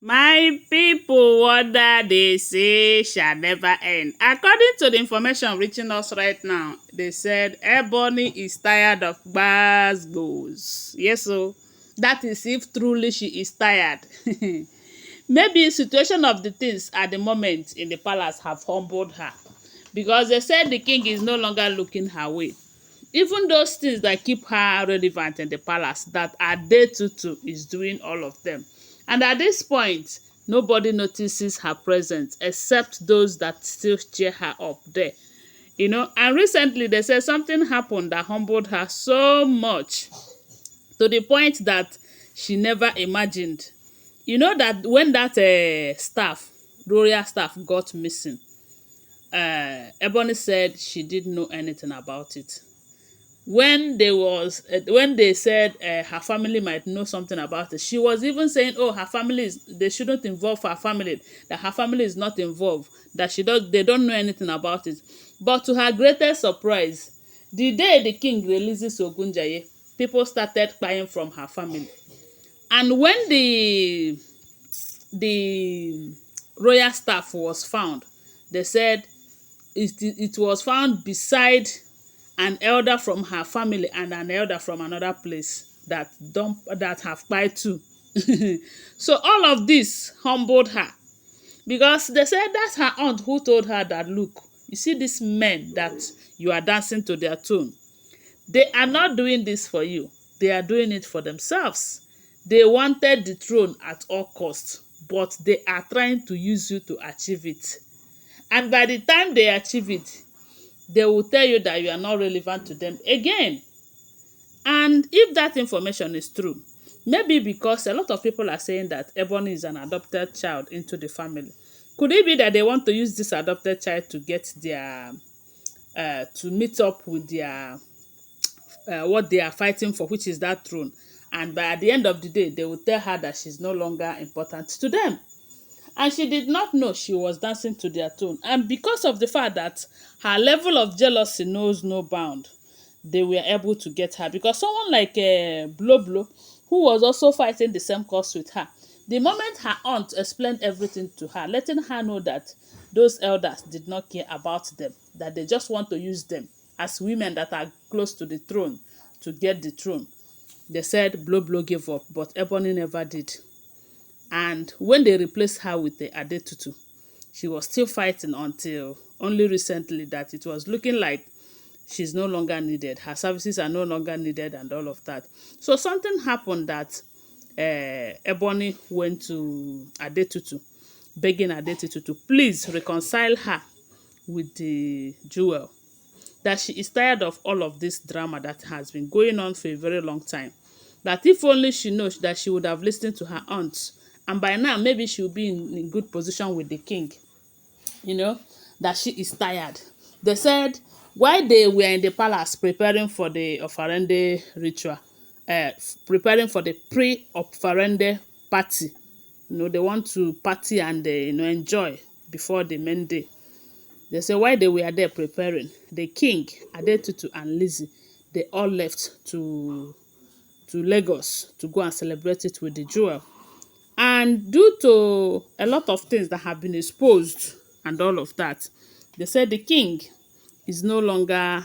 My people, what that they say shall never end. According to the information reaching us right now, they said Ebony is tired of goes. Yes, so that is if truly she is tired. Maybe situation of the things at the moment in the palace have humbled her, because they said the king is no longer looking her way. Even those things that keep her relevant in the palace, that Adetutu is doing all of them. And at this point, nobody notices her presence except those that still cheer her up there. And recently they said something happened that humbled her so much to the point that she never imagined. You know that when that royal staff got missing, Ebony said she didn't know anything about it. When they said her family might know something about it, she was even saying, oh, they shouldn't involve her family, that her family is not involved, that they don't know anything about it. But to her greatest surprise, the day the king releases Ogunjaye, people started crying from her family. And when the royal staff was found, they said it was found beside an elder from her family and an elder from another place that have cried too. So all of this humbled her, because they said that's her aunt who told her that, look, you see these men that you are dancing to their tune, they are not doing this for you, they are doing it for themselves. They wanted the throne at all costs, but they are trying to use you to achieve it. And by the time they achieve it, they will tell you that you are not relevant to them again. And if that information is true, maybe because a lot of people are saying that Ebony is an adopted child into the family, could it be that they want to use this adopted child to get their to meet up with their what they are fighting for, which is that throne? And by the end of the day, they will tell her that she's no longer important to them. And she did not know she was dancing to their tune. And because of the fact that her level of jealousy knows no bound, they were able to get her. Because someone like Blo Blo, who was also fighting the same cause with her, the moment her aunt explained everything to her, letting her know that those elders did not care about them, that they just want to use them as women that are close to the throne to get the throne, they said Blo Blo gave up, but Ebony never did. And when they replaced her with the Adetutu, she was still fighting until only recently that it was looking like she's no longer needed. Her services are no longer needed and all of that. So something happened that Ebony went to Adetutu, begging Adetutu to please reconcile her with the jewel. That she is tired of all of this drama that has been going on for a very long time. That if only she knows, that she would have listened to her aunts, and by now maybe she will be in good position with the king. That she is tired. They said while they were in the palace preparing for the offerende ritual, preparing for the pre-offerende party, they want to party and enjoy before the main day. They say while they were there preparing, the king, Adetutu and Lizzie, they all left to Lagos to go and celebrate it with the jewel. And due to a lot of things that have been exposed and all of that, they said the king is no longer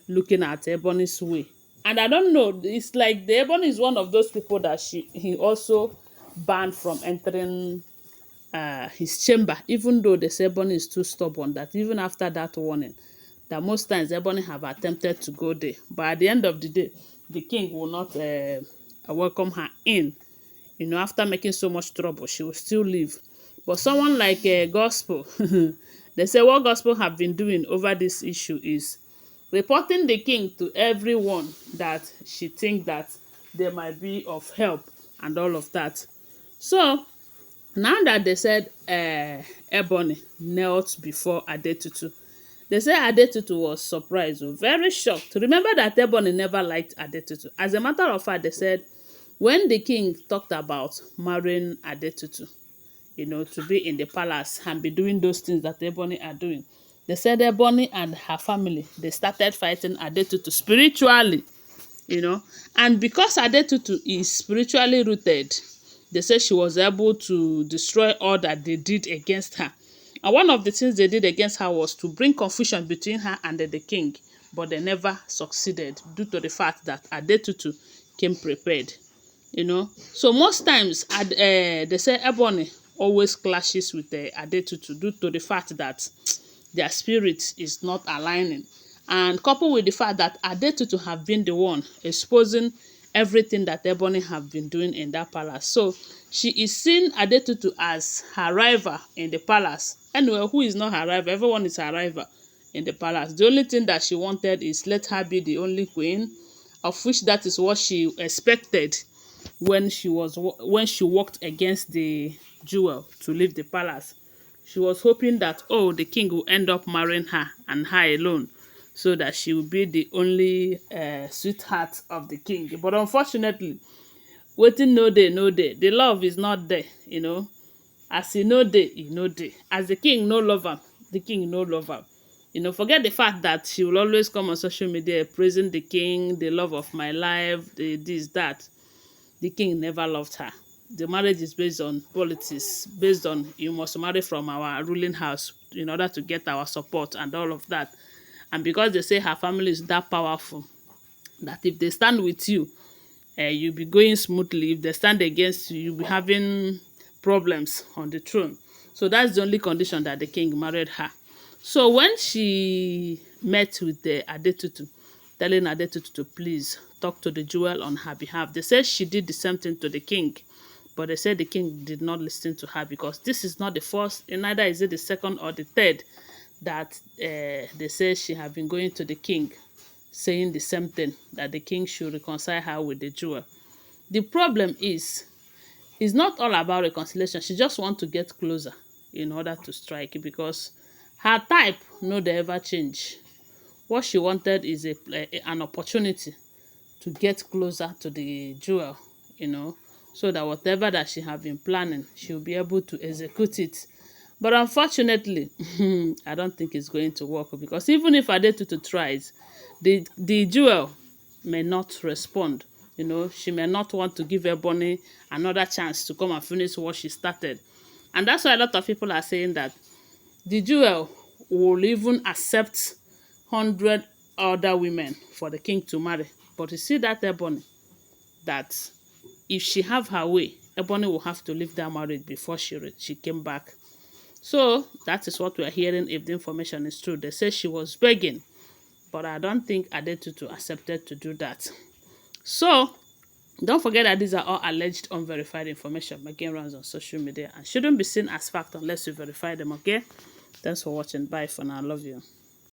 looking at Ebony's way. And I don't know, it's like the Ebony is one of those people that he also banned from entering his chamber, even though the Ebony is too stubborn that even after that warning, that most times Ebony have attempted to go there. But at the end of the day, the king will not welcome her in. After making so much trouble, she will still leave. But someone like Gospel, they say what Gospel have been doing over this issue is reporting the king to everyone that she think that they might be of help and all of that. So now that they said Ebony knelt before Adetutu, they say Adetutu was surprised, very shocked. Remember that Ebony never liked Adetutu. As a matter of fact, they said when the king talked about marrying Adetutu, to be in the palace and be doing those things that Ebony are doing, they said Ebony and her family, they started fighting Adetutu spiritually, And because Adetutu is spiritually rooted, They say she was able to destroy all that they did against her. And one of the things they did against her was to bring confusion between her and the king. But they never succeeded due to the fact that Adetutu came prepared. So most times they say Ebony always clashes with the Adetutu due to the fact that their spirit is not aligning, and coupled with the fact that Adetutu have been the one exposing everything that Ebony have been doing in that palace. So she is seeing Adetutu as her rival in the palace. Anyway, who is not her rival? Everyone is her rival in the palace. The only thing that she wanted is let her be the only queen, of which that is what she expected when she walked against the jewel to leave the palace. She was hoping that, oh, the king will end up marrying her and her alone, so that she will be the only sweetheart of the king. But unfortunately, waiting no day, no day. The love is not there. As he no day, he no day. As the king no love her, the king no love her. Forget the fact that she will always come on social media praising the king, the love of my life, this, that. The king never loved her. The marriage is based on politics, based on you must marry from our ruling house in order to get our support and all of that. And because they say her family is that powerful, that if they stand with you, you'll be going smoothly. If they stand against you, you'll be having problems on the throne. So that's the only condition that the king married her. So when she met with the Adetutu, telling Adetutu to please talk to the jewel on her behalf, they said she did the same thing to the king, but they said the king did not listen to her, because this is not the first, and neither is it the second or the third that they say she have been going to the king saying the same thing, that the king should reconcile her with the jewel. The problem is, it's not all about reconciliation. She just want to get closer in order to strike, because her type no dey ever change. What she wanted is an opportunity to get closer to the jewel, so that whatever that she have been planning, she'll be able to execute it. But unfortunately, I don't think it's going to work, because even if Adetutu tries, the jewel may not respond. She may not want to give Ebony another chance to come and finish what she started. And that's why a lot of people are saying that the jewel will even accept 100 other women for the king to marry. But you see that Ebony, that if she have her way, Ebony will have to leave that marriage before she came back. So that is what we are hearing, if the information is true. They say she was begging, but I don't think Adetutu accepted to do that. So don't forget that these are all alleged unverified information making rounds on social media and shouldn't be seen as fact unless you verify them, okay? Thanks for watching. Bye for now. I love you.